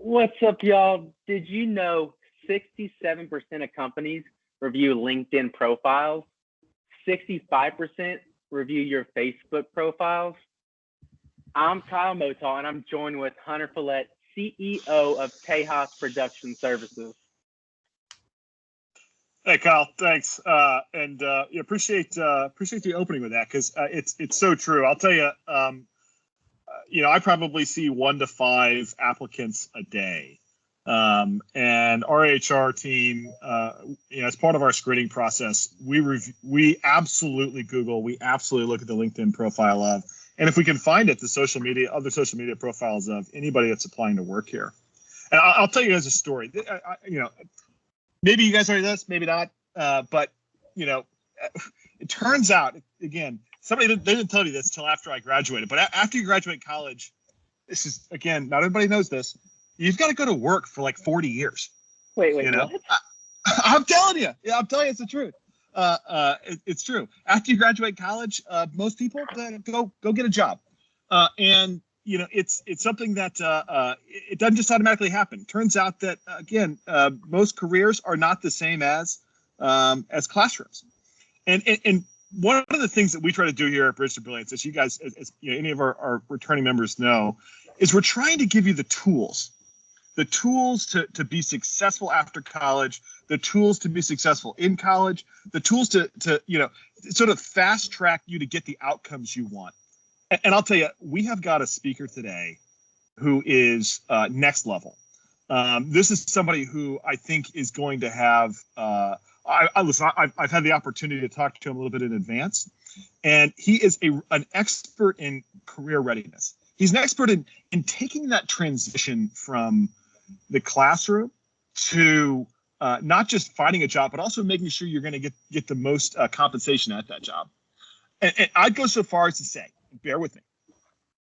What's up, y'all? Did you know 67% of companies review LinkedIn profiles? 65% review your Facebook profiles? I'm Kyle Motal, and I'm joined with Hunter Follett, CEO of Tejas Production Services. Hey, Kyle, thanks. Appreciate the opening with that, because it's so true. I'll tell you, I probably see 1 to 5 applicants a day. And our HR team, as part of our screening process, we absolutely Google, we absolutely look at the LinkedIn profile of, and if we can find it, other social media profiles of anybody that's applying to work here. And I'll tell you guys a story. Maybe you guys already know this, maybe not, but it turns out, again, they didn't tell me this until after I graduated, but after you graduate college, this is, again, not everybody knows this, you've got to go to work for like 40 years. Wait, what? I'm telling you. Yeah, I'm telling you, it's the truth. It's true. After you graduate college, most people go get a job. It's something that it doesn't just automatically happen. Turns out that, again, most careers are not the same as classrooms. And one of the things that we try to do here at Bridge to Brilliance, as you guys, any of our returning members know, is we're trying to give you the tools to be successful after college, the tools to be successful in college, the tools to sort of fast track you to get the outcomes you want. And I'll tell you, we have got a speaker today who is next level. This is somebody who I think is going to have. I've had the opportunity to talk to him a little bit in advance, and he is an expert in career readiness. He's an expert in taking that transition from the classroom to not just finding a job, but also making sure you're going to get the most compensation at that job. And I'd go so far as to say, bear with me,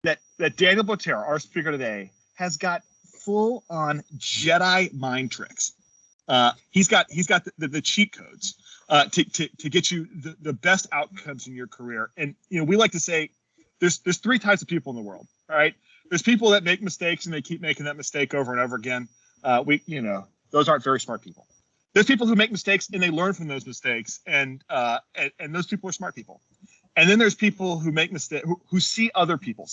that Daniel Botero, our speaker today, has got full-on Jedi mind tricks. He's got the cheat codes to get you the best outcomes in your career. And we like to say there's 3 types of people in the world. All right, there's people that make mistakes and they keep making that mistake over and over again. Those aren't very smart people. There's people who make mistakes and they learn from those mistakes, and those people are smart people. And then there's people who make mistakes, who see other people,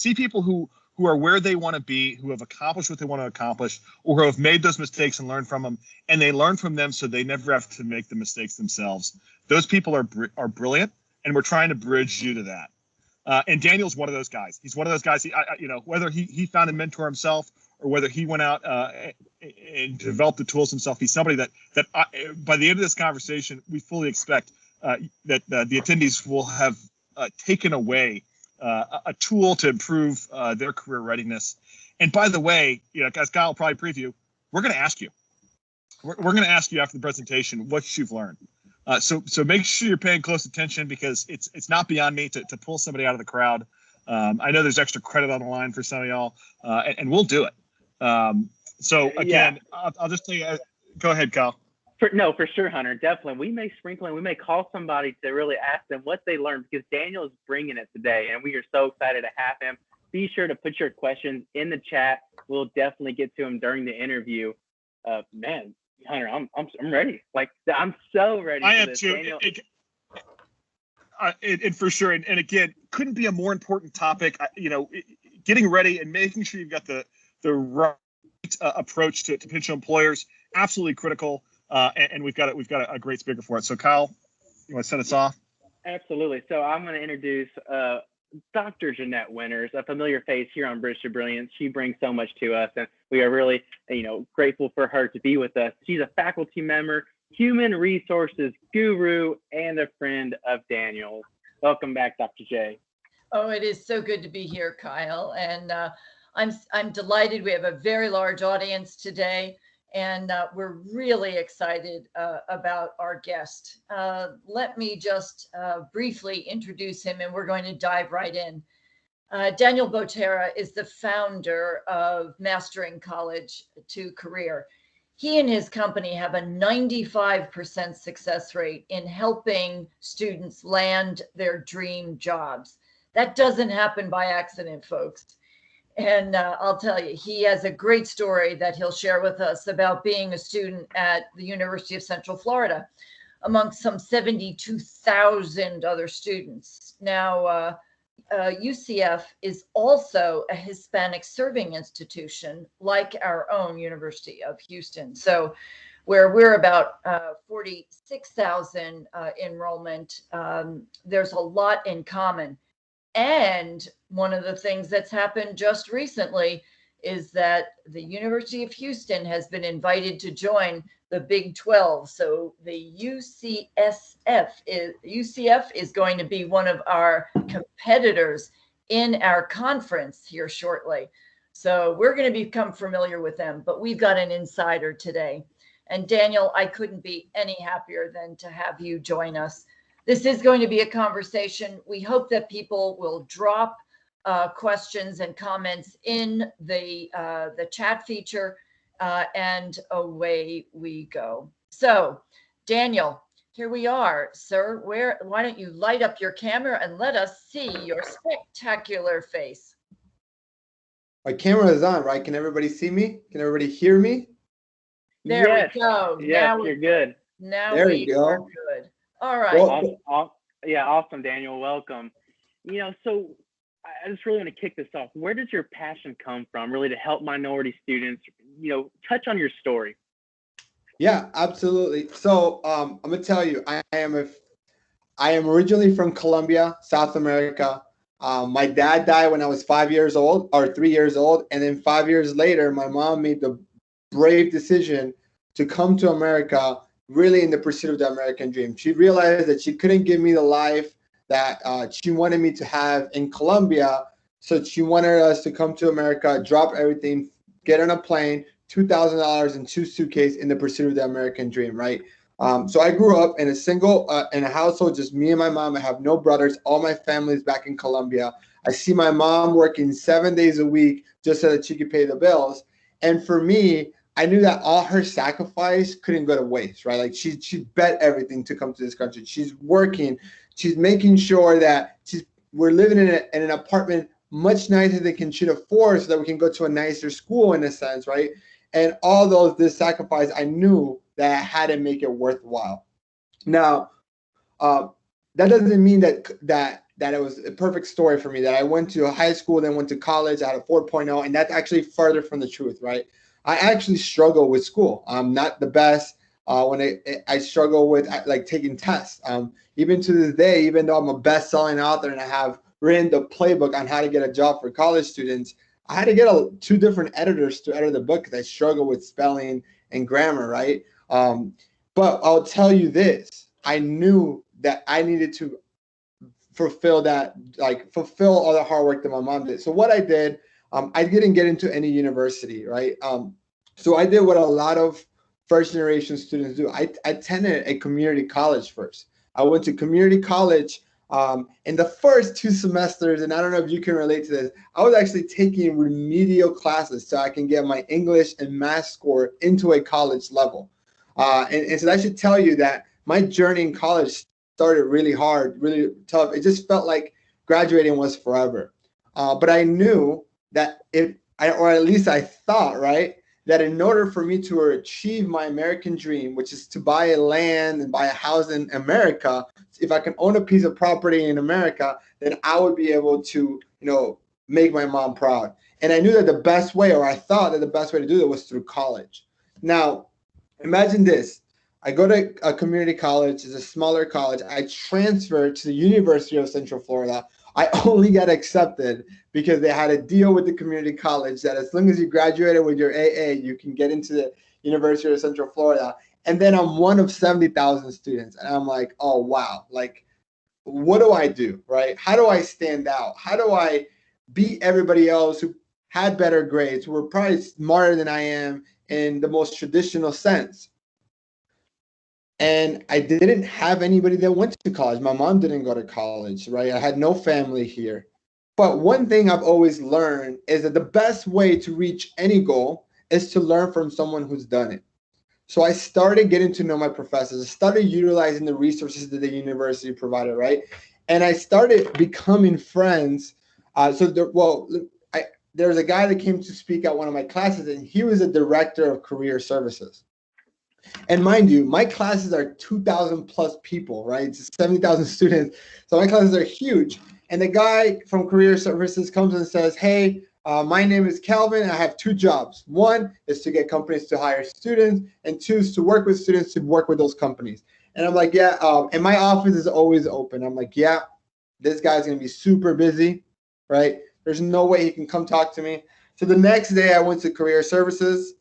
who are where they want to be, who have accomplished what they want to accomplish, or who have made those mistakes and learned from them, and they learn from them so they never have to make the mistakes themselves. Those people are brilliant, and we're trying to bridge you to that. And Daniel's one of those guys. He's one of those guys. Whether he found a mentor himself or whether he went out and developed the tools himself, he's somebody that by the end of this conversation, we fully expect that the attendees will have taken away a tool to improve their career readiness. And by the way, as Kyle will probably preview, we're going to ask you. We're going to ask you after the presentation what you've learned. So make sure you're paying close attention, because it's not beyond me to pull somebody out of the crowd. I know there's extra credit on the line for some of y'all, and we'll do it. So again, yeah. I'll just tell you. Go ahead, Kyle. For sure, Hunter. Definitely. We may sprinkle in. We may call somebody to really ask them what they learned, because Daniel is bringing it today, and we are so excited to have him. Be sure to put your questions in the chat. We'll definitely get to them during the interview. Man, Hunter, I'm ready. Like, I'm so ready. I am too. And for sure. And again, couldn't be a more important topic. Getting ready and making sure you've got the right approach to potential employers, absolutely critical. And we've got a great speaker for it. So Kyle, you want to set us off? Absolutely. So I'm going to introduce Dr. Jeannette Winters, a familiar face here on Bridge to Brilliance. She brings so much to us, and we are really, grateful for her to be with us. She's a faculty member, human resources guru, and a friend of Daniel. Welcome back, Dr. J. Oh, it is so good to be here, Kyle. And I'm delighted. We have a very large audience today, and we're really excited about our guest. Let me just briefly introduce him, and we're going to dive right in. Daniel Botero is the founder of Mastering College to Career. He and his company have a 95% success rate in helping students land their dream jobs. That doesn't happen by accident, folks. And I'll tell you, he has a great story that he'll share with us about being a student at the University of Central Florida amongst some 72,000 other students. Now, UCF is also a Hispanic serving institution like our own University of Houston. So where we're about 46,000 enrollment, there's a lot in common. And one of the things that's happened just recently is that the University of Houston has been invited to join the Big 12. So the UCF is going to be one of our competitors in our conference here shortly. So we're going to become familiar with them, but we've got an insider today. And Daniel, I couldn't be any happier than to have you join us. This is going to be a conversation. We hope that people will drop questions and comments in the chat feature, and away we go. So, Daniel, here we are, sir. Why don't you light up your camera and let us see your spectacular face? My camera is on, right? Can everybody see me? Can everybody hear me? There Yes. we go. Yes, now you're good. Now there we you go. are good. All right. Well, Awesome, Daniel. Welcome. So I just really want to kick this off. Where does your passion come from, really, to help minority students? Touch on your story. Yeah, absolutely. So I'm gonna tell you, I am originally from Colombia, South America. My dad died when I was 5 years old, or 3 years old, and then 5 years later, my mom made the brave decision to come to America, really in the pursuit of the American dream. She realized that she couldn't give me the life that she wanted me to have in Colombia, so she wanted us to come to America, drop everything, get on a plane, $2,000 and 2 suitcases in the pursuit of the American dream, right? So I grew up in a household, just me and my mom. I have no brothers. All my family is back in Colombia. I see my mom working 7 days a week just so that she could pay the bills. And for me, I knew that all her sacrifice couldn't go to waste, right? Like she bet everything to come to this country. She's working. She's making sure that we're living in an apartment much nicer than she can afford, so that we can go to a nicer school, in a sense, right? And all this sacrifice, I knew that I had to make it worthwhile. Now, that doesn't mean that it was a perfect story for me, that I went to high school, then went to college, I had a 4.0, and that's actually further from the truth, right? I actually struggle with school. I'm not the best when I struggle with like taking tests. Even to this day, even though I'm a best-selling author and I have written the playbook on how to get a job for college students, I had to get 2 different editors to edit the book because I struggle with spelling and grammar, right? But I'll tell you this, I knew that I needed to fulfill all the hard work that my mom did. So what I did, I didn't get into any university, right? So I did what a lot of first generation students do. I attended a community college first. I went to community college in the first 2 semesters, and I don't know if you can relate to this, I was actually taking remedial classes so I can get my English and math score into a college level. And so that should tell you that my journey in college started really hard, really tough. It just felt like graduating was forever. But I knew that or at least I thought, right, that in order for me to achieve my American dream, which is to buy a land and buy a house in America, if I can own a piece of property in America, then I would be able to, make my mom proud. And I knew that the best way, or I thought that the best way to do that was through college. Now, imagine this. I go to a community college, it's a smaller college. I transferred to the University of Central Florida. I only got accepted because they had a deal with the community college that as long as you graduated with your AA, you can get into the University of Central Florida. And then I'm one of 70,000 students. And I'm like, oh, wow. Like, what do I do, right? How do I stand out? How do I beat everybody else who had better grades, who were probably smarter than I am in the most traditional sense? And I didn't have anybody that went to college. My mom didn't go to college, right? I had no family here. But one thing I've always learned is that the best way to reach any goal is to learn from someone who's done it. So I started getting to know my professors. I started utilizing the resources that the university provided, right? And I started becoming friends. there's a guy that came to speak at one of my classes, and he was a director of career services. And mind you, my classes are 2,000 plus people, right? It's 70,000 students. So my classes are huge. And the guy from career services comes and says, hey, my name is Calvin. I have two jobs. One is to get companies to hire students, and two is to work with students to work with those companies. And I'm like, yeah. And my office is always open. I'm like, yeah, this guy's going to be super busy, right? There's no way he can come talk to me. So the next day I went to career services.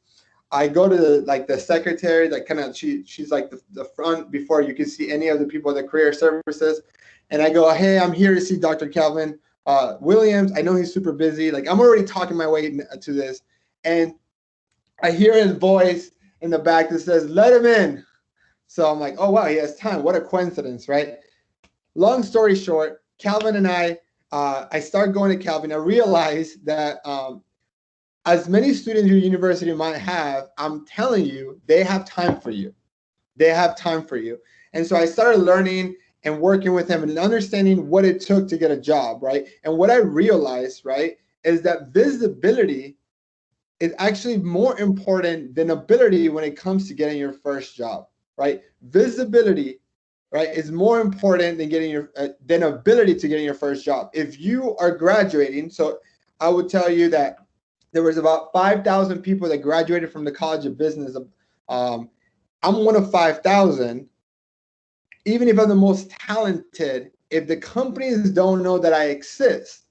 I go to the secretary, like kind of she's like the front before you can see any of the people at the career services. And I go, hey, I'm here to see Dr. Calvin Williams. I know he's super busy. Like, I'm already talking my way to this. And I hear his voice in the back that says, let him in. So I'm like, oh, wow, he has time. What a coincidence, right? Long story short, Calvin and I start going to Calvin. I realize that as many students your university might have, I'm telling you, they have time for you. They have time for you. And so I started learning and working with him and understanding what it took to get a job, right? And what I realized, right, is that visibility is actually more important than ability when it comes to getting your first job, right? Visibility, right, is more important than getting your than ability to getting your first job. If you are graduating, so I would tell you that there was about 5,000 people that graduated from the College of Business. I'm one of 5,000. Even if I'm the most talented, if the companies don't know that I exist,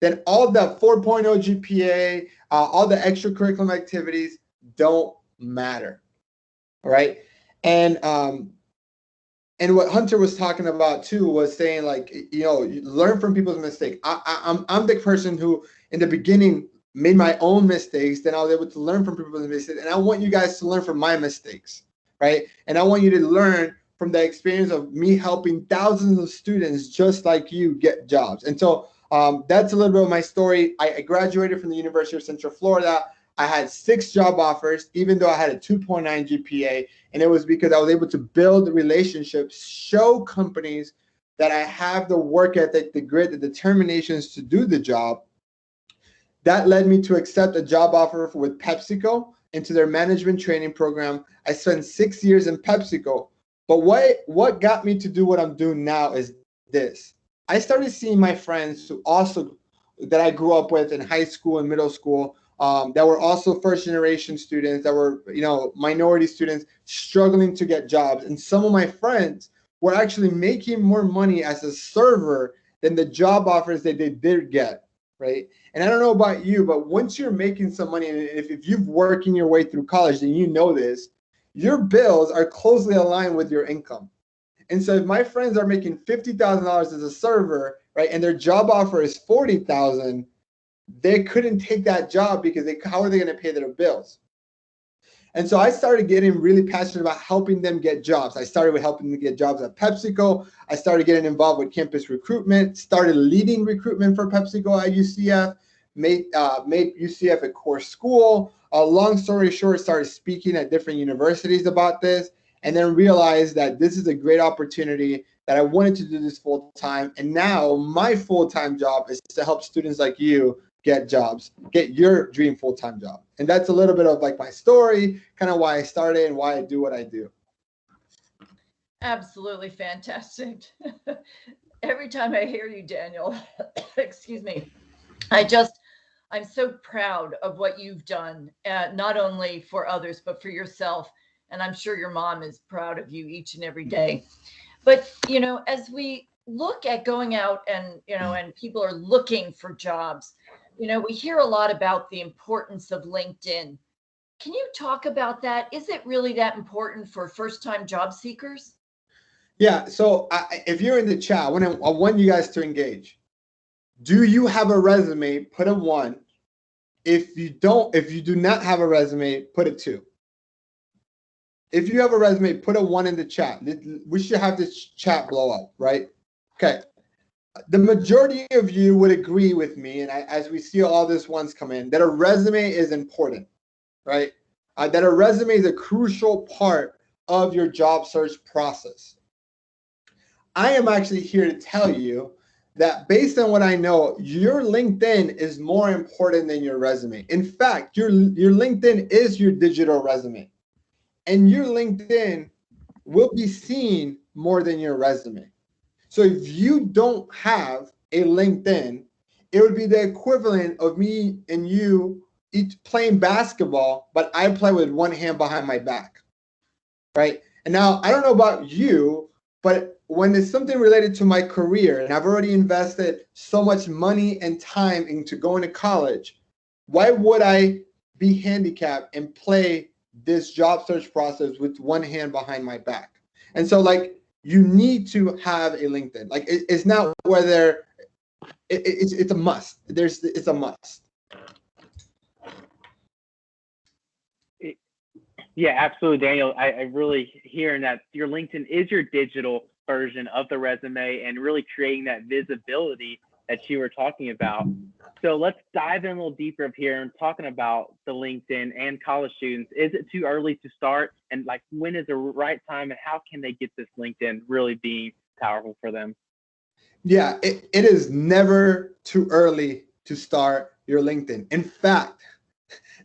then all the 4.0 GPA, all the extracurricular activities don't matter, all right? And what Hunter was talking about too was saying, like, you know, learn from people's mistakes. I'm the person who in the beginning made my own mistakes, then I was able to learn from people's mistakes. And I want you guys to learn from my mistakes, right? And I want you to learn from the experience of me helping thousands of students just like you get jobs. And so that's a little bit of my story. I graduated from the University of Central Florida. I had 6 job offers, even though I had a 2.9 GPA. And it was because I was able to build relationships, show companies that I have the work ethic, the grit, the determinations to do the job. That led me to accept a job offer with PepsiCo into their management training program. I spent 6 years in PepsiCo. But what got me to do what I'm doing now is this. I started seeing my friends who also that I grew up with in high school and middle school that were also first generation students, that were, you know, minority students struggling to get jobs. And some of my friends were actually making more money as a server than the job offers that they did get, right? And I don't know about you, but once you're making some money, and if you've working your way through college, then you know this, your bills are closely aligned with your income. And so if my friends are making $50,000 as a server, right, and their job offer is $40,000, they couldn't take that job because how are they going to pay their bills? And so I started getting really passionate about helping them get jobs. I started with helping them get jobs at PepsiCo. I started getting involved with campus recruitment, started leading recruitment for PepsiCo at UCF, made UCF a core school. Long story short, started speaking at different universities about this, and then realized that this is a great opportunity, that I wanted to do this full time. And now my full-time job is to help students like you get jobs, get your dream full-time job. And that's a little bit of like my story, kind of why I started and why I do what I do. Absolutely fantastic. Every time I hear you, Daniel, excuse me, I'm so proud of what you've done, not only for others, but for yourself. And I'm sure your mom is proud of you each and every day. But, you know, as we look at going out and, you know, and people are looking for jobs, you know, we hear a lot about the importance of LinkedIn. Can you talk about that? Is it really that important for first-time job seekers? Yeah. So if you're in the chat, I want you guys to engage. Do you have a resume? Put a 1. If you do not have a resume, put a 2. If you have a resume, put a 1 in the chat. We should have this chat blow up, right? Okay. The majority of you would agree with me, and as we see all these ones come in, that a resume is important, right? That a resume is a crucial part of your job search process. I am actually here to tell you that based on what I know, your LinkedIn is more important than your resume. In fact, your LinkedIn is your digital resume, and your LinkedIn will be seen more than your resume. So if you don't have a LinkedIn, it would be the equivalent of me and you each playing basketball, but I play with one hand behind my back, right? And now I don't know about you, but when it's something related to my career and I've already invested so much money and time into going to college, why would I be handicapped and play this job search process with one hand behind my back? And so like, you need to have a LinkedIn. Like it's not whether it's a must. It's a must. Yeah, absolutely, Daniel. I really hearing that your LinkedIn is your digital version of the resume and really creating that visibility that you were talking about. So let's dive in a little deeper up here and talking about the LinkedIn and college students. Is it too early to start? And like, when is the right time and how can they get this LinkedIn really being powerful for them? Yeah, it is never too early to start your LinkedIn. In fact,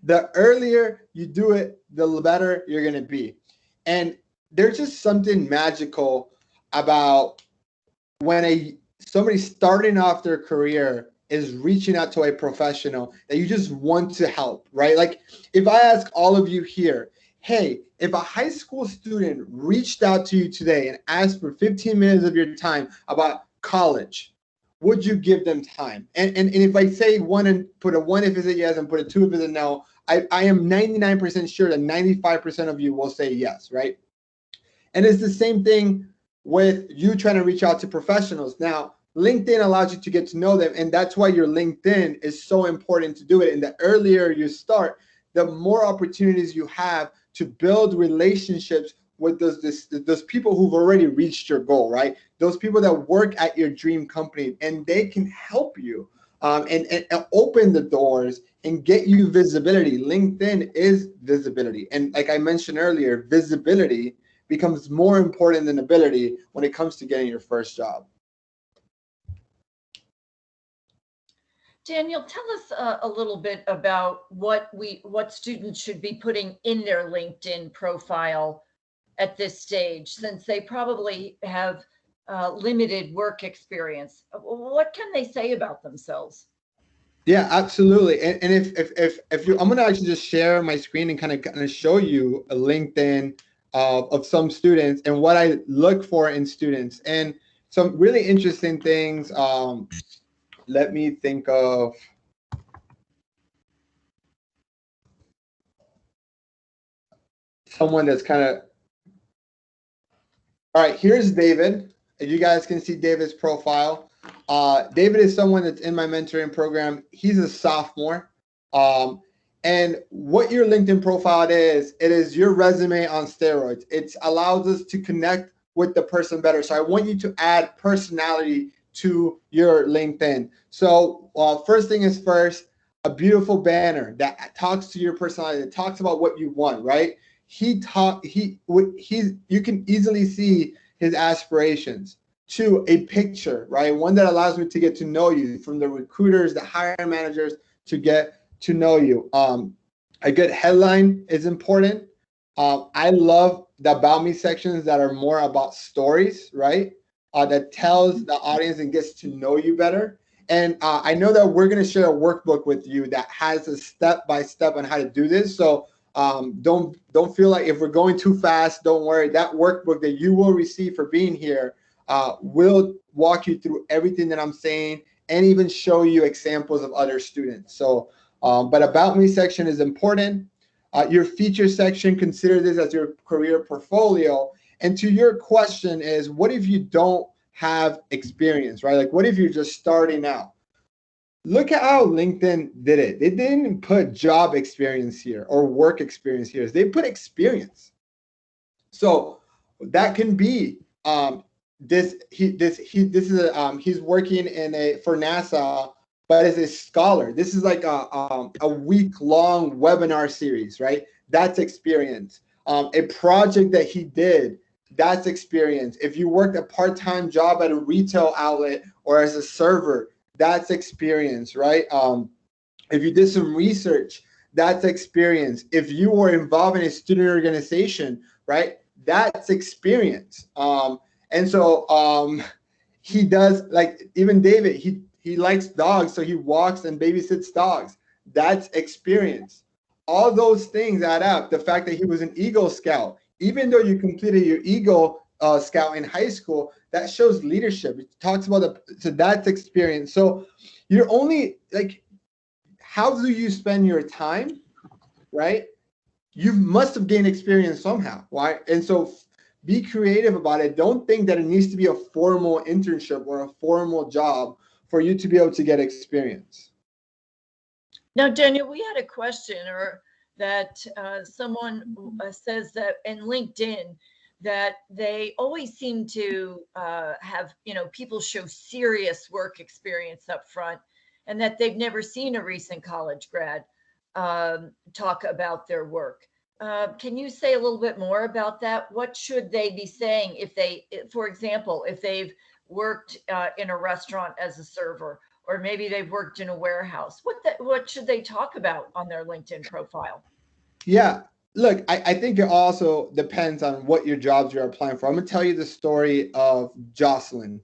the earlier you do it, the better you're going to be. And there's just something magical about when somebody starting off their career is reaching out to a professional that you just want to help, right? Like if I ask all of you here, hey, if a high school student reached out to you today and asked for 15 minutes of your time about college, would you give them time? And if I say one and put a one if it's a yes and put a two if it's a no, I am 99% sure that 95% of you will say yes, right? And it's the same thing with you trying to reach out to professionals. Now, LinkedIn allows you to get to know them, and that's why your LinkedIn is so important to do it. And the earlier you start, the more opportunities you have to build relationships with those people who've already reached your goal, right? Those people that work at your dream company, and they can help you and open the doors and get you visibility. LinkedIn is visibility. And like I mentioned earlier, visibility becomes more important than ability when it comes to getting your first job. Daniel, tell us a little bit about what students should be putting in their LinkedIn profile at this stage, since they probably have limited work experience. What can they say about themselves? Yeah, absolutely. And if you, I'm gonna actually just share my screen and kind of show you a LinkedIn of some students and what I look for in students and some really interesting things. Let me think of someone that's kind of, all right, here's David. You guys can see David's profile. David is someone that's in my mentoring program. He's a sophomore. And what your LinkedIn profile is, it is your resume on steroids. It allows us to connect with the person better. So I want you to add personality to your LinkedIn. So first thing is first, a beautiful banner that talks to your personality, that talks about what you want, right? You can easily see his aspirations. To a picture, right? One that allows me to get to know you, from the recruiters, the hiring managers, to get to know you. A good headline is important. I love the About Me sections that are more about stories, right? That tells the audience and gets to know you better. And I know that we're going to share a workbook with you that has a step-by-step on how to do this. So don't feel like if we're going too fast, don't worry. That workbook that you will receive for being here will walk you through everything that I'm saying and even show you examples of other students. So, but About Me section is important. Your feature section, consider this as your career portfolio. And to your question is, what if you don't have experience, right? Like, what if you're just starting out? Look at how LinkedIn did it. They didn't put job experience here or work experience here. They put experience. So that can be he's working for NASA, but as a scholar. This is like a week-long webinar series, right? That's experience. A project that he did that's experience. If you worked a part-time job at a retail outlet or as a server, that's experience, right? If you did some research, that's experience. If you were involved in a student organization, right, that's experience. And so he does, like, even David, he likes dogs, so he walks and babysits dogs. That's experience. All those things add up. The fact that he was an Eagle Scout, even though you completed your Eagle Scout in high school, that shows leadership. It talks about so that's experience. So you're only like, how do you spend your time, right? You must have gained experience somehow, right? And so be creative about it. Don't think that it needs to be a formal internship or a formal job for you to be able to get experience. Now, Daniel, we had a question, or that someone says that in LinkedIn that they always seem to have, people show serious work experience up front, and that they've never seen a recent college grad talk about their work. Can you say a little bit more about that? What should they be saying if they, for example, if they've worked in a restaurant as a server, or maybe they've worked in a warehouse? What should they talk about on their LinkedIn profile? Yeah, look, I think it also depends on what your jobs you're applying for. I'm going to tell you the story of Jocelyn.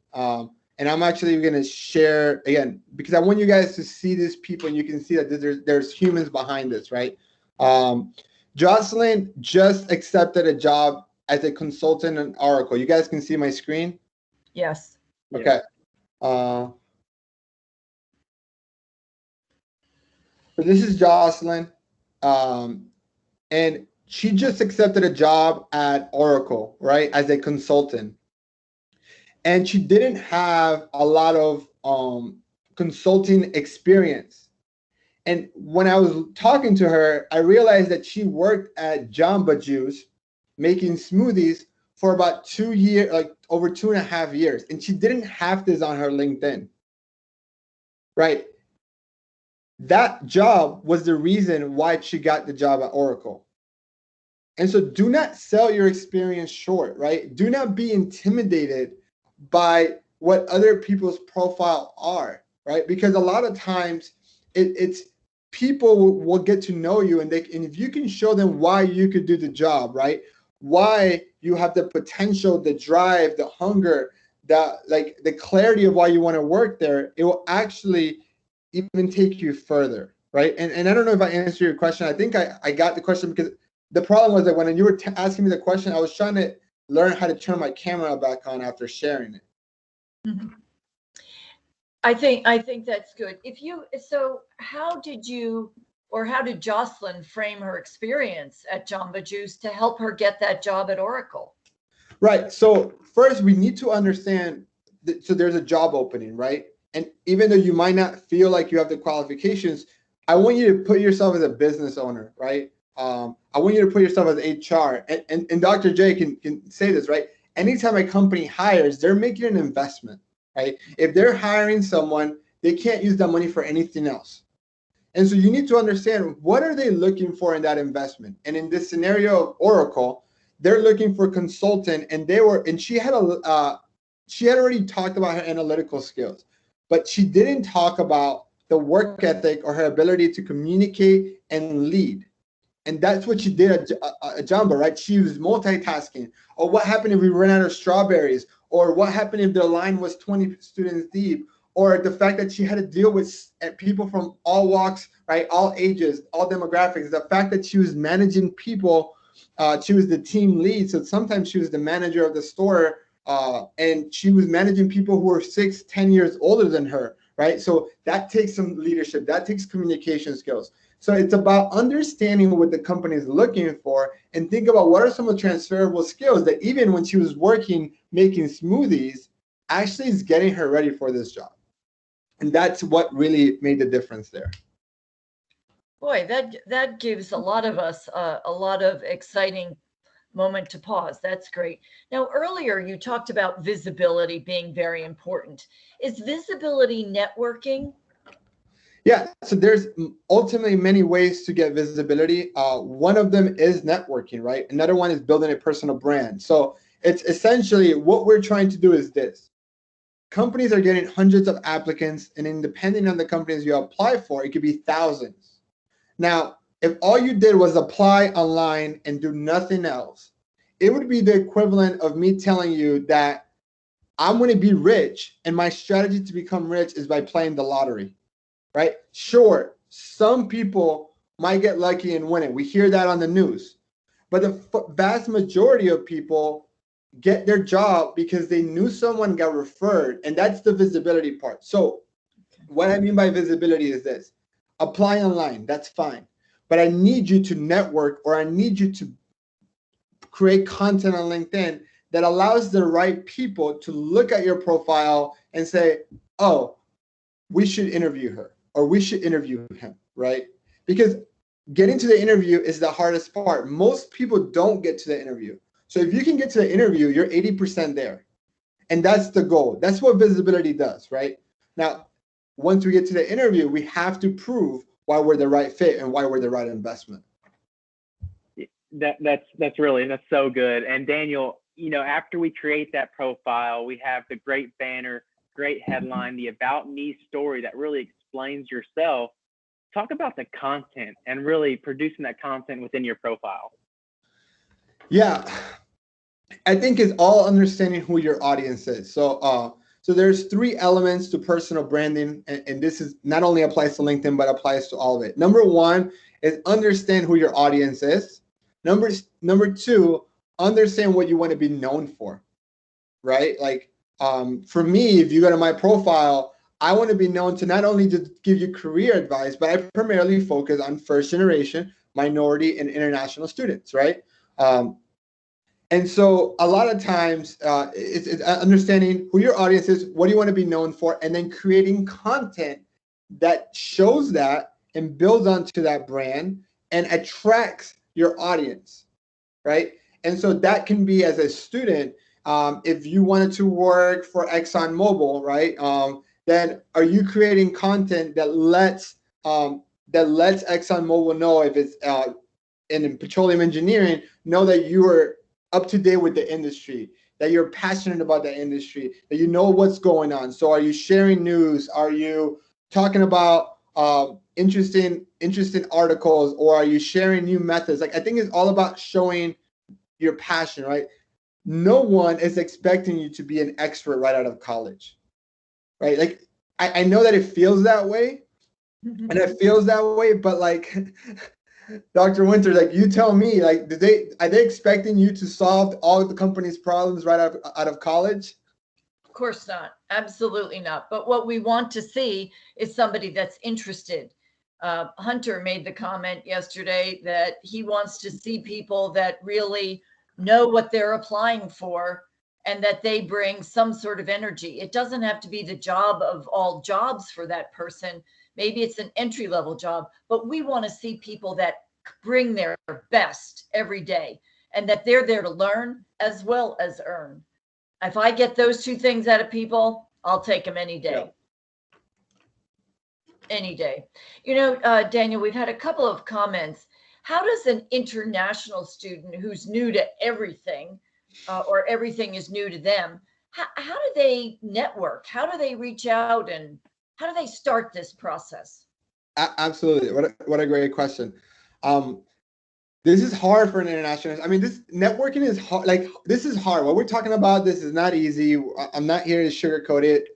And I'm actually going to share, again, because I want you guys to see these people and you can see that there's humans behind this, right? Jocelyn just accepted a job as a consultant in Oracle. You guys can see my screen? Yes. Okay. So this is Jocelyn. And she just accepted a job at Oracle, right, as a consultant. And she didn't have a lot of consulting experience. And when I was talking to her, I realized that she worked at Jamba Juice making smoothies for about 2 years, like over 2.5 years. And she didn't have this on her LinkedIn, right? That job was the reason why she got the job at Oracle. And so do not sell your experience short, right? Do not be intimidated by what other people's profile are, right? Because a lot of times it's people will get to know you, and if you can show them why you could do the job, right? Why you have the potential, the drive, the hunger, the clarity of why you want to work there, it will actually even take you further, right? And I don't know if I answered your question. I think I got the question, because the problem was that when you were asking me the question, I was trying to learn how to turn my camera back on after sharing it. Mm-hmm. I think that's good. So how did Jocelyn frame her experience at Jamba Juice to help her get that job at Oracle? Right. So first we need to understand so there's a job opening, right? And even though you might not feel like you have the qualifications, I want you to put yourself as a business owner, right? I want you to put yourself as HR, and Dr. J can say this, right? Anytime a company hires, they're making an investment, right? If they're hiring someone, they can't use that money for anything else. And so you need to understand, what are they looking for in that investment? And in this scenario of Oracle, they're looking for a consultant, and she had already talked about her analytical skills, but she didn't talk about the work ethic or her ability to communicate and lead. And that's what she did at Jamba, right? She was multitasking. Or what happened if we ran out of strawberries? Or what happened if the line was 20 students deep? Or the fact that she had to deal with people from all walks, right? All ages, all demographics. The fact that she was managing people, she was the team lead. So sometimes she was the manager of the store, and she was managing people who were 6-10 years older than her, right? So that takes some leadership. That takes communication skills. So it's about understanding what the company is looking for, and think about what are some of the transferable skills that even when she was working making smoothies, actually is getting her ready for this job. And that's what really made the difference there. Boy, that gives a lot of us a lot of exciting moment to pause. That's great. Now, earlier you talked about visibility being very important. Is visibility networking? Yeah, so there's ultimately many ways to get visibility. One of them is networking, right? Another one is building a personal brand. So It's essentially what we're trying to do is this. Companies are getting hundreds of applicants, and then depending on the companies you apply for, it could be thousands. Now, if all you did was apply online and do nothing else, it would be the equivalent of me telling you that I'm going to be rich, and my strategy to become rich is by playing the lottery, right? Sure, some people might get lucky and win it. We hear that on the news. But the vast majority of people get their job because they knew someone, got referred, and that's the visibility part. So what I mean by visibility is this. Apply online, that's fine. But I need you to network, or I need you to create content on LinkedIn that allows the right people to look at your profile and say, oh, we should interview her, or we should interview him, right? Because getting to the interview is the hardest part. Most people don't get to the interview. So if you can get to the interview, you're 80% there. And that's the goal. That's what visibility does, right? Now, once we get to the interview, we have to prove why we're the right fit and why we're the right investment. That's so good. And Daniel, after we create that profile, we have the great banner, great headline, the About Me story that really explains yourself. Talk about the content and really producing that content within your profile. Yeah, I think it's all understanding who your audience is. So there's 3 elements to personal branding, and this is not only applies to LinkedIn, but applies to all of it. Number 1 is understand who your audience is. Number 2, understand what you want to be known for, right? Like for me, if you go to my profile, I want to be known to not only to give you career advice, but I primarily focus on first generation, minority, and international students, right? And so a lot of times it's understanding who your audience is, what do you want to be known for, and then creating content that shows that and builds onto that brand and attracts your audience, right? And so that can be as a student, if you wanted to work for ExxonMobil, right? Then are you creating content that lets ExxonMobil know, if it's in petroleum engineering, know that you are up to date with the industry, that you're passionate about the industry, that you know what's going on. So are you sharing news? Are you talking about interesting articles, or are you sharing new methods? Like, I think it's all about showing your passion, right? No one is expecting you to be an expert right out of college, right? Like, I know that it feels that way, and it feels that way, but like, Dr. Winters, like, you tell me, like, are they expecting you to solve all of the company's problems right out of college? Of course not. Absolutely not. But what we want to see is somebody that's interested. Hunter made the comment yesterday that he wants to see people that really know what they're applying for and that they bring some sort of energy. It doesn't have to be the job of all jobs for that person. Maybe it's an entry-level job, but we want to see people that bring their best every day and that they're there to learn as well as earn. If I get those 2 things out of people, I'll take them any day. Yeah. Any day. Daniel, we've had a couple of comments. How does an international student who's new to everything, or everything is new to them, how do they network? How do they reach out, and how do they start this process? Absolutely. What a great question. This is hard for an international. I mean, this networking is hard. Like, this is hard. What we're talking about, this is not easy. I'm not here to sugarcoat it.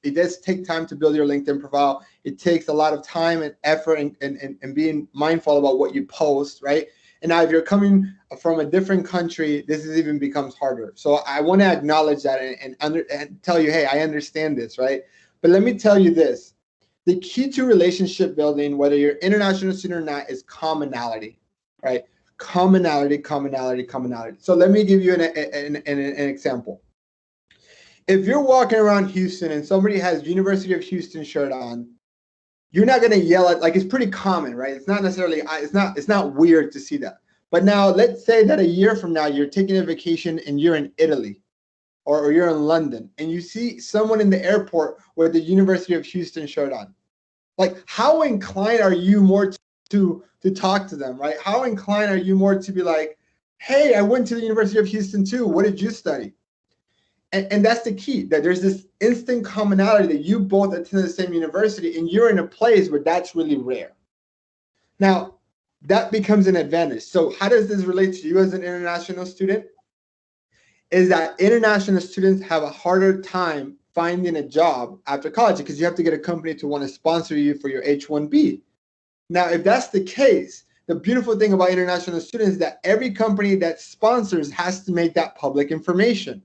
It does take time to build your LinkedIn profile. It takes a lot of time and effort and being mindful about what you post, right? And now if you're coming from a different country, this is even becomes harder. So I want to acknowledge that and tell you, hey, I understand this, right? But let me tell you this. The key to relationship building, whether you're international student or not, is commonality, right? Commonality. So let me give you an example. If you're walking around Houston and somebody has University of Houston shirt on, you're not going to yell at, like, it's pretty common, right? It's not necessarily, it's not weird to see that. But now let's say that a year from now, you're taking a vacation and you're in Italy or you're in London and you see someone in the airport with the University of Houston shirt on. Like, how inclined are you more to talk to them, right? How inclined are you more to be like, hey, I went to the University of Houston too. What did you study? And that's the key, that there's this instant commonality that you both attend the same university and you're in a place where that's really rare. Now, that becomes an advantage. So how does this relate to you as an international student? Is that international students have a harder time finding a job after college because you have to get a company to want to sponsor you for your H-1B. Now, if that's the case, the beautiful thing about international students is that every company that sponsors has to make that public information.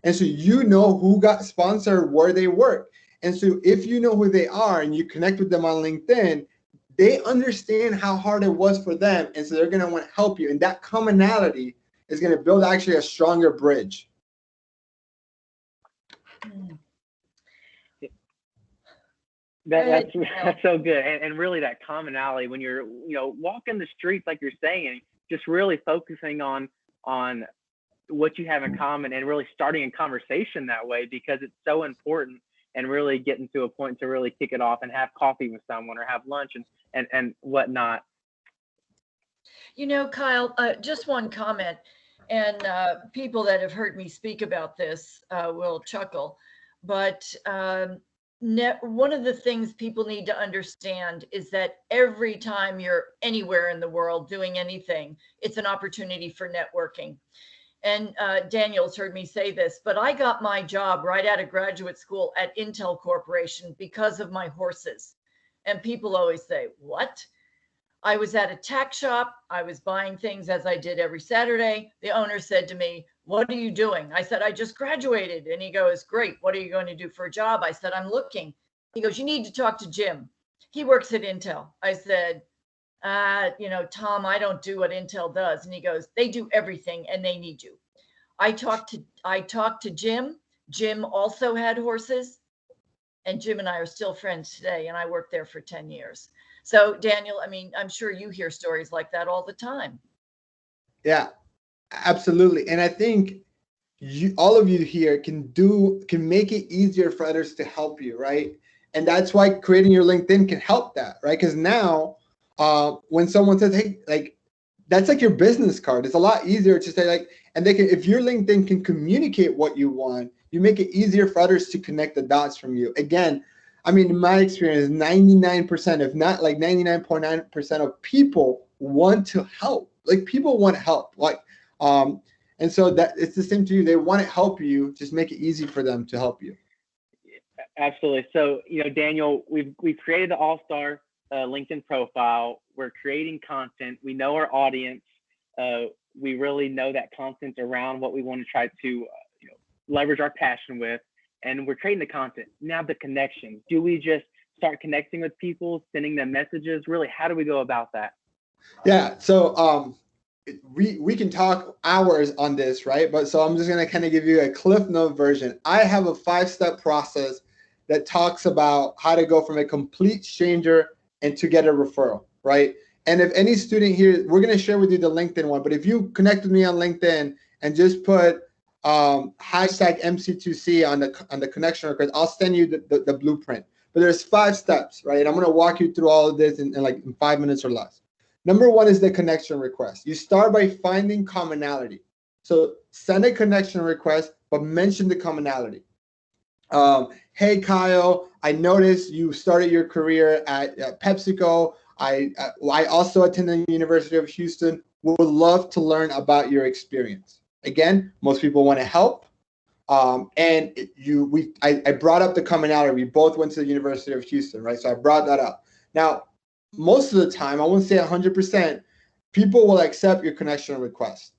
And so you know who got sponsored, where they work. And so if you know who they are and you connect with them on LinkedIn, they understand how hard it was for them. And so they're going to want to help you. And that commonality is going to build actually a stronger bridge. That's so good. And really that commonality when you're, walking the streets, like you're saying, just really focusing on what you have in common and really starting a conversation that way, because it's so important, and really getting to a point to really kick it off and have coffee with someone or have lunch and whatnot. Kyle, just one comment, and people that have heard me speak about this will chuckle, but one of the things people need to understand is that every time you're anywhere in the world doing anything, it's an opportunity for networking. And Daniel's heard me say this, but I got my job right out of graduate school at Intel Corporation because of my horses. And people always say, what? I was at a tack shop. I was buying things as I did every Saturday. The owner said to me, what are you doing? I said, I just graduated. And he goes, great. What are you going to do for a job? I said, I'm looking. He goes, you need to talk to Jim. He works at Intel. I said, Tom, I don't do what Intel does. And he goes, they do everything and they need you. I talked to Jim. Jim also had horses, and Jim and I are still friends today. And I worked there for 10 years. So Daniel, I'm sure you hear stories like that all the time. Yeah, absolutely. And I think all of you here can make it easier for others to help you, right? And that's why creating your LinkedIn can help that, right? Because now when someone says, hey, that's like your business card. It's a lot easier to say and they can, if your LinkedIn can communicate what you want, you make it easier for others to connect the dots from you. Again, in my experience, 99%, if not 99.9% of people want to help. People want help. And so that it's the same to you. They want to help you. Just make it easy for them to help you. Absolutely. So, Daniel, we've created the All-Star LinkedIn profile. We're creating content. We know our audience. We really know that content's around what we want to try to leverage our passion with, and we're creating the content. Now the connections. Do we just start connecting with people, sending them messages? Really, how do we go about that? Yeah. So we can talk hours on this, right? But so I'm just going to kind of give you a Cliff Note version. I have a 5-step process that talks about how to go from a complete stranger and to get a referral, right? And if any student here, we're going to share with you the LinkedIn one, but if you connect with me on LinkedIn and just put hashtag MC2C on the connection request, I'll send you the blueprint. But there's 5 steps, right? And I'm going to walk you through all of this in 5 minutes or less. Number 1 is the connection request. You start by finding commonality. So send a connection request, but mention the commonality. Hey, Kyle, I noticed you started your career at PepsiCo. I also attended the University of Houston. Would love to learn about your experience. Again, most people want to help. I brought up the commonality. We both went to the University of Houston, right? So I brought that up. Now, most of the time, I won't say 100%, people will accept your connection request.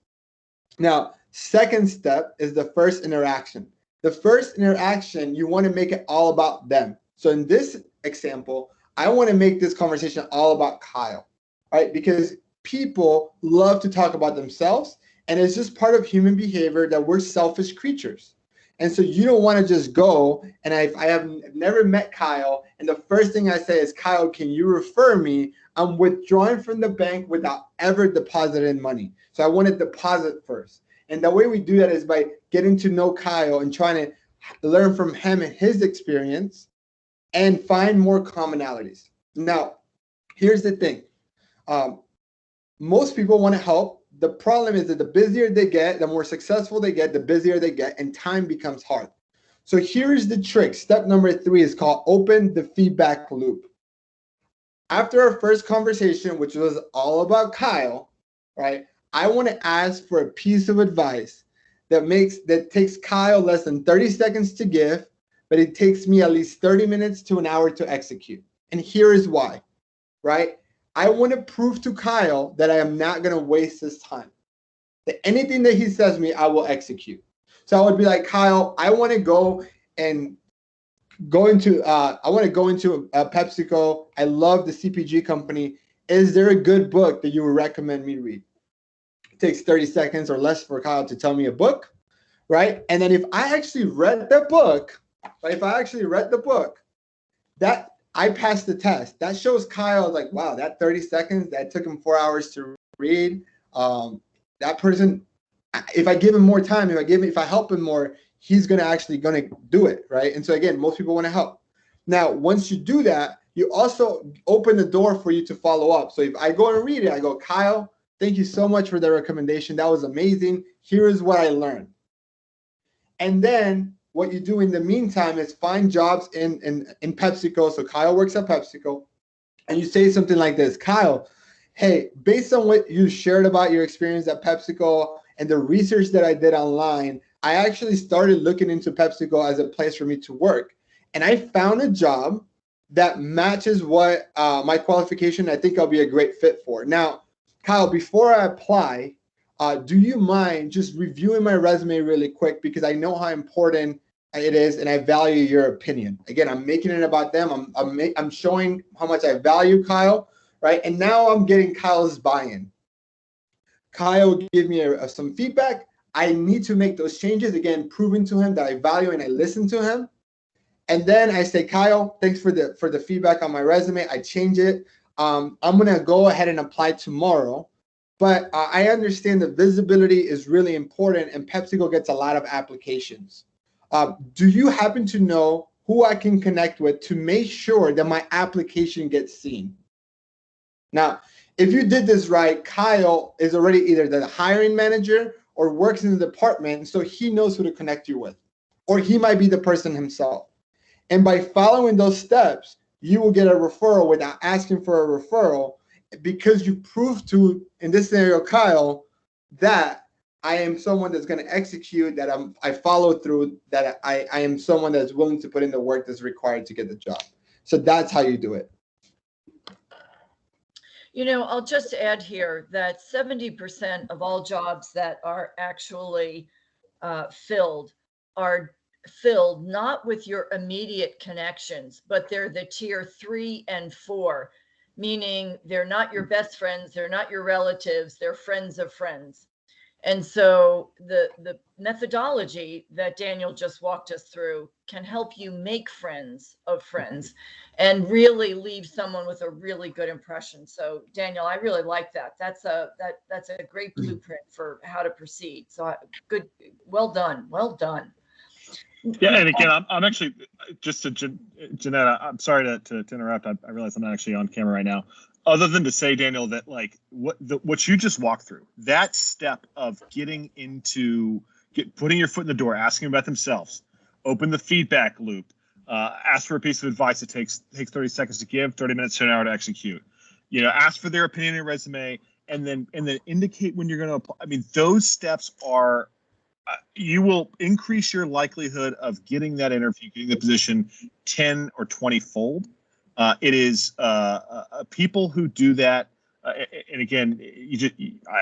Now, second step is the first interaction. The first interaction, you want to make it all about them. So in this example, I want to make this conversation all about Kyle, right? Because people love to talk about themselves, and it's just part of human behavior that we're selfish creatures. And so you don't want to just go, and I have never met Kyle, and the first thing I say is, Kyle, can you refer me? I'm withdrawing from the bank without ever depositing money. So I want to deposit first. And the way we do that is by getting to know Kyle and trying to learn from him and his experience and find more commonalities. Now, here's the thing. Most people want to help, the problem is that the busier they get, the more successful they get, the busier they get, and time becomes hard. So here's the trick. Step number 3 is called open the feedback loop. After our first conversation, which was all about Kyle, right? I want to ask for a piece of advice that takes Kyle less than 30 seconds to give, but it takes me at least 30 minutes to an hour to execute. And here is why, right? I want to prove to Kyle that I am not going to waste his time. That anything that he says to me, I will execute. So I would be like, Kyle, I want to go into PepsiCo. I love the CPG company. Is there a good book that you would recommend me read? It takes 30 seconds or less for Kyle to tell me a book, right? And then if I actually read the book, that I passed the test. That shows Kyle like, wow, that 30 seconds, that took him 4 hours to read. That person, if I give him more time, if I help him more, he's gonna do it, right? And so again, most people want to help. Now, once you do that, you also open the door for you to follow up. So if I go and read it, I go, Kyle, thank you so much for the recommendation. That was amazing. Here is what I learned. And then what you do in the meantime is find jobs in PepsiCo. So Kyle works at PepsiCo, and you say something like this, Kyle, hey, based on what you shared about your experience at PepsiCo and the research that I did online, I actually started looking into PepsiCo as a place for me to work. And I found a job that matches what my qualification I think I'll be a great fit for. Now, Kyle, before I apply, do you mind just reviewing my resume really quick, because I know how important it is and I value your opinion. Again, I'm making it about them. I'm showing how much I value Kyle, right? And now I'm getting Kyle's buy-in. Kyle give me some feedback. I need to make those changes, again, proving to him that I value and I listen to him. And then I say, Kyle, thanks for the feedback on my resume. I change it. I'm going to go ahead and apply tomorrow. But I understand that visibility is really important, and PepsiCo gets a lot of applications. Do you happen to know who I can connect with to make sure that my application gets seen? Now, if you did this right, Kyle is already either the hiring manager or works in the department, so he knows who to connect you with. Or he might be the person himself. And by following those steps, you will get a referral without asking for a referral, because you prove to, in this scenario, Kyle, that I am someone that's going to execute, that I follow through, that I am someone that's willing to put in the work that's required to get the job. So that's how you do it. You know, I'll just add here that 70% of all jobs that are actually filled are filled not with your immediate connections, but they're the tier 3 and 4, meaning they're not your best friends, they're not your relatives, they're friends of friends. And so the methodology that Daniel just walked us through can help you make friends of friends and really leave someone with a really good impression. So Daniel, I really like that. That's a great blueprint for how to proceed. So good, well done. Yeah, and again, I'm actually just to Jeannette. I'm sorry to interrupt. I realize I'm not actually on camera right now. Other than to say, Daniel, that like what you just walked through, that step of getting into putting your foot in the door, asking about themselves, open the feedback loop, ask for a piece of advice that takes 30 seconds to give, 30 minutes to an hour to execute. You know, ask for their opinion in your resume, and then indicate when you're going to apply. I mean, those steps are. You will increase your likelihood of getting that interview, getting the position 10 or 20 fold. It is people who do that. And again,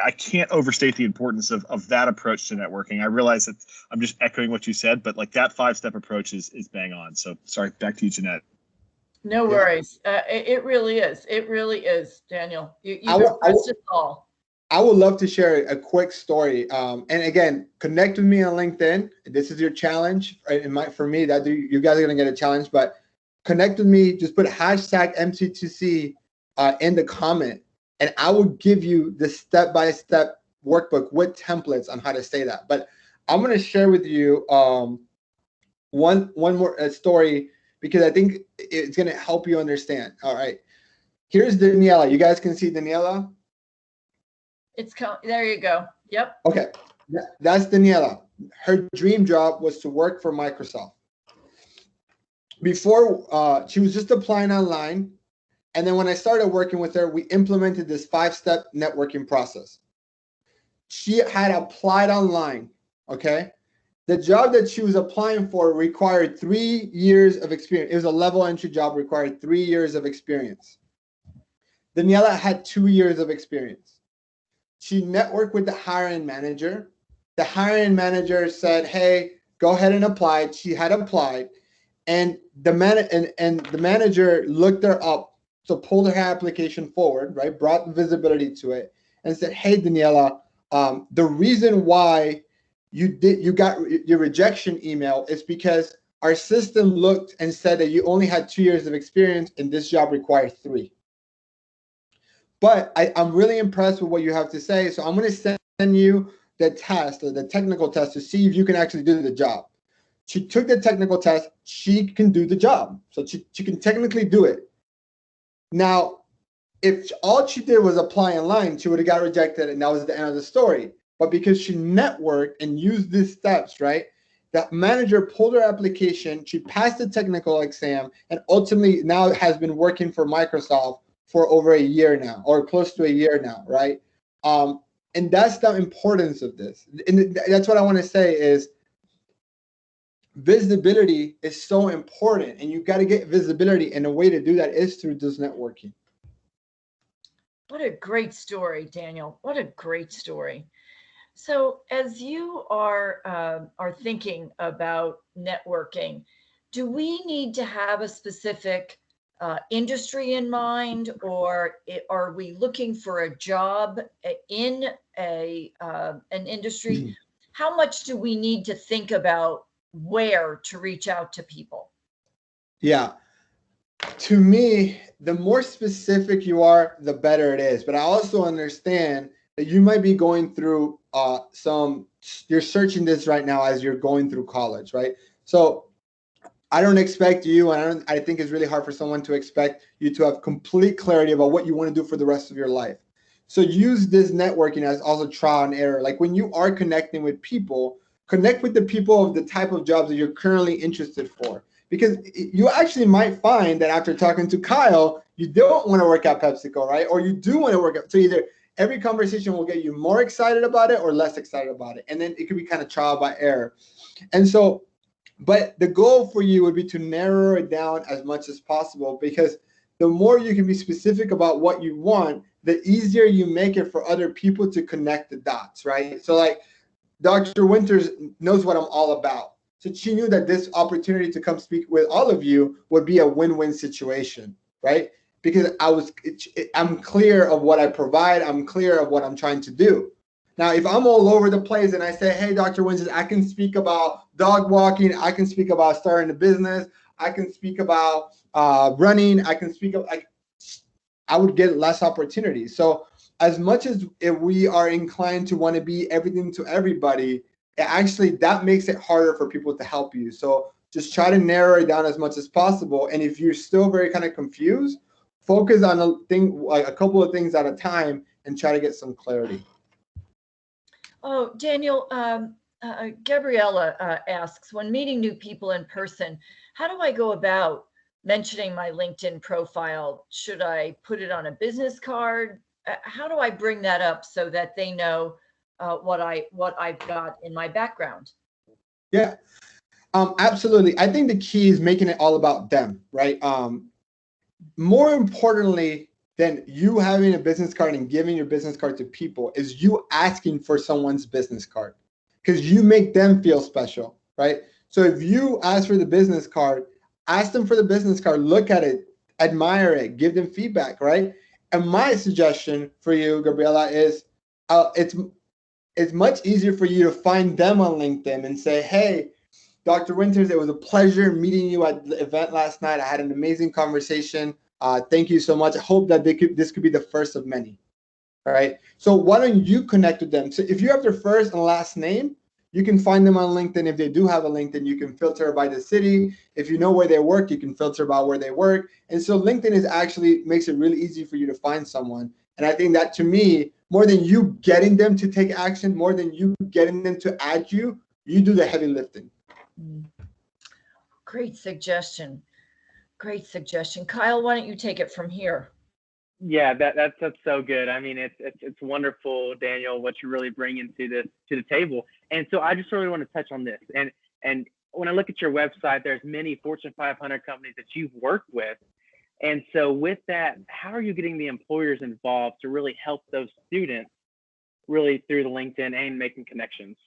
I can't overstate the importance of that approach to networking. I realize that I'm just echoing what you said, but like that 5-step approach is bang on. So sorry, back to you, Jeannette. No worries. It really is, Daniel. You impressed us all. I would love to share a quick story. And again, connect with me on LinkedIn. This is your challenge. For me, that you guys are going to get a challenge, but connect with me. Just put hashtag MT2C in the comment, and I will give you the step-by-step workbook with templates on how to say that. But I'm going to share with you one more story, because I think it's going to help you understand. All right. Here's Daniela. You guys can see Daniela? There you go. Yep. Okay, that's Daniela. Her dream job was to work for Microsoft. Before, she was just applying online. And then when I started working with her, we implemented this 5-step networking process. She had applied online, okay? The job that she was applying for required 3 years of experience. It was a level entry job, required 3 years of experience. Daniela had 2 years of experience. She networked with the hiring manager. The hiring manager said, hey, go ahead and apply. She had applied. And the manager looked her up, so pulled her application forward, right? Brought visibility to it and said, hey, Daniela, the reason why you got your rejection email is because our system looked and said that you only had 2 years of experience and this job required 3. But I'm really impressed with what you have to say. So I'm going to send you the test, or the technical test, to see if you can actually do the job. She took the technical test. She can do the job. So she can technically do it. Now, if all she did was apply online, she would have got rejected, and that was the end of the story. But because she networked and used these steps, right, that manager pulled her application, she passed the technical exam, and ultimately now has been working for Microsoft for over a year now, or close to a year now, right? And that's the importance of this. And that's what I want to say is, visibility is so important, and you've got to get visibility, and the way to do that is through this networking. What a great story, Daniel. What a great story. So as you are thinking about networking, do we need to have a specific industry in mind, or are we looking for a job in an industry? How much do we need to think about where to reach out to people? Yeah. To me, the more specific you are, the better it is. But I also understand that you might be going through you're searching this right now as you're going through college, right? So I don't expect you, and I think it's really hard for someone to expect you to have complete clarity about what you want to do for the rest of your life. So use this networking as also trial and error. Like when you are connecting with people, connect with the people of the type of jobs that you're currently interested for. Because you actually might find that after talking to Kyle, you don't want to work at PepsiCo, right? Or you do want to work at, so either every conversation will get you more excited about it or less excited about it. And then it could be kind of trial by error. And so, but the goal for you would be to narrow it down as much as possible, because the more you can be specific about what you want, the easier you make it for other people to connect the dots, right? So like Dr. Winters knows what I'm all about. So she knew that this opportunity to come speak with all of you would be a win-win situation, right? Because I'm clear of what I provide. I'm clear of what I'm trying to do. Now, if I'm all over the place and I say, hey, Dr. Winters, I can speak about dog walking. I can speak about starting a business. I can speak about running. I can speak of, I would get less opportunities. So as much as if we are inclined to want to be everything to everybody, that makes it harder for people to help you. So just try to narrow it down as much as possible. And if you're still very kind of confused, focus on a couple of things at a time and try to get some clarity. Oh, Daniel, Gabriella asks, when meeting new people in person, how do I go about mentioning my LinkedIn profile? Should I put it on a business card? How do I bring that up so that they know what I've got in my background? Yeah, absolutely. I think the key is making it all about them, right? More importantly than you having a business card and giving your business card to people is you asking for someone's business card, because you make them feel special, right? So if you ask for the business card, ask them for the business card, look at it, admire it, give them feedback, right? And my suggestion for you, Gabriella, is it's much easier for you to find them on LinkedIn and say, hey, Dr. Winters, it was a pleasure meeting you at the event last night. I had an amazing conversation. Thank you so much. I hope that this could be the first of many. All right. So why don't you connect with them? So if you have their first and last name, you can find them on LinkedIn. If they do have a LinkedIn, you can filter by the city. If you know where they work, you can filter by where they work. And so LinkedIn actually makes it really easy for you to find someone. And I think that, to me, more than you getting them to take action, more than you getting them to add you, you do the heavy lifting. Great suggestion. Great suggestion. Kyle, why don't you take it from here? Yeah, that's so good. I mean, it's wonderful, Daniel, what you're really bringing to the table. And so I just really want to touch on this. And when I look at your website, there's many Fortune 500 companies that you've worked with. And so with that, how are you getting the employers involved to really help those students really through the LinkedIn and making connections?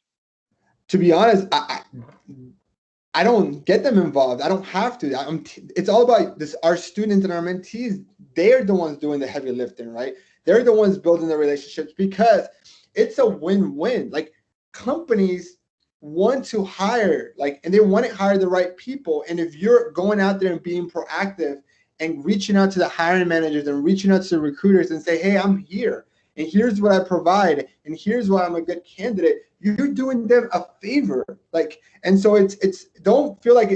To be honest, I don't get them involved. I don't have to. It's all about this. Our students and our mentees, they're the ones doing the heavy lifting, right? They're the ones building the relationships, because it's a win-win. Like, companies want to hire, and they want to hire the right people. And if you're going out there and being proactive and reaching out to the hiring managers and reaching out to the recruiters and say, hey, I'm here, and here's what I provide, and here's why I'm a good candidate, you're doing them a favor. And so it's don't feel like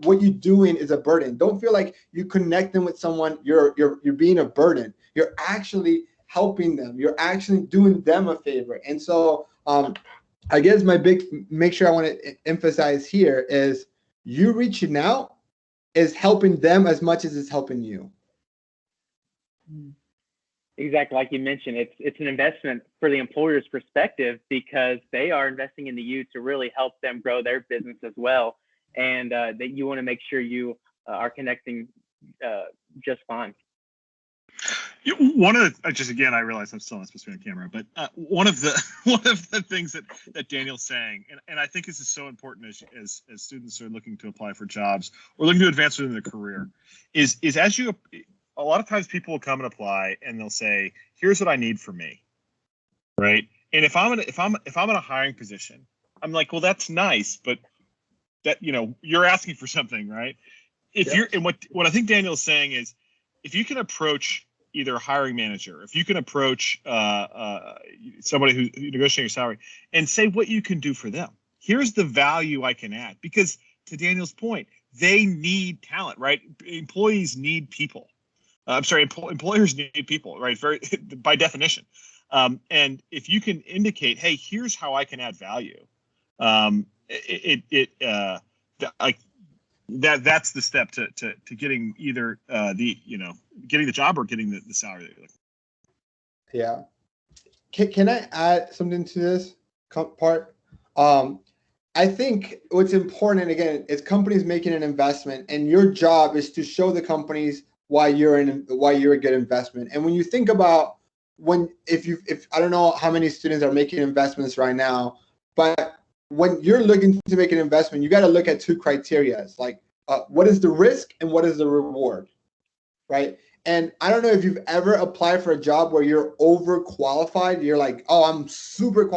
what you're doing is a burden. Don't feel like you connect them with someone, you're being a burden. You're actually helping them. You're actually doing them a favor. And so I guess make sure I want to emphasize here is, you reaching out is helping them as much as it's helping you. Exactly, like you mentioned, it's an investment for the employer's perspective, because they are investing into you to really help them grow their business as well, and that you want to make sure you are connecting just fine. One of the, just again, I realize I'm still not supposed to be on camera, but one of the things that Daniel's saying, and I think this is so important as students are looking to apply for jobs or looking to advance within their career, is as you. A lot of times people will come and apply and they'll say, here's what I need for me. Right. And if I'm in a hiring position, I'm like, well, that's nice, but that, you're asking for something, right? And what I think Daniel is saying is, if you can approach either a hiring manager, if you can approach somebody who's negotiating your salary and say what you can do for them, here's the value I can add, because to Daniel's point, they need talent, right? Employees need people. Employers need people, right? Very by definition. And if you can indicate, hey, here's how I can add value, that's the step to getting either getting the job or getting the salary that you're looking for. Yeah. Can I add something to this part? I think what's important, again, is companies making an investment, and your job is to show the companies why you're a good investment. And when you think about if I don't know how many students are making investments right now, but when you're looking to make an investment, you got to look at two criteria. Like, what is the risk and what is the reward, right? And I don't know if you've ever applied for a job where you're overqualified. You're like, oh, I'm super qualified.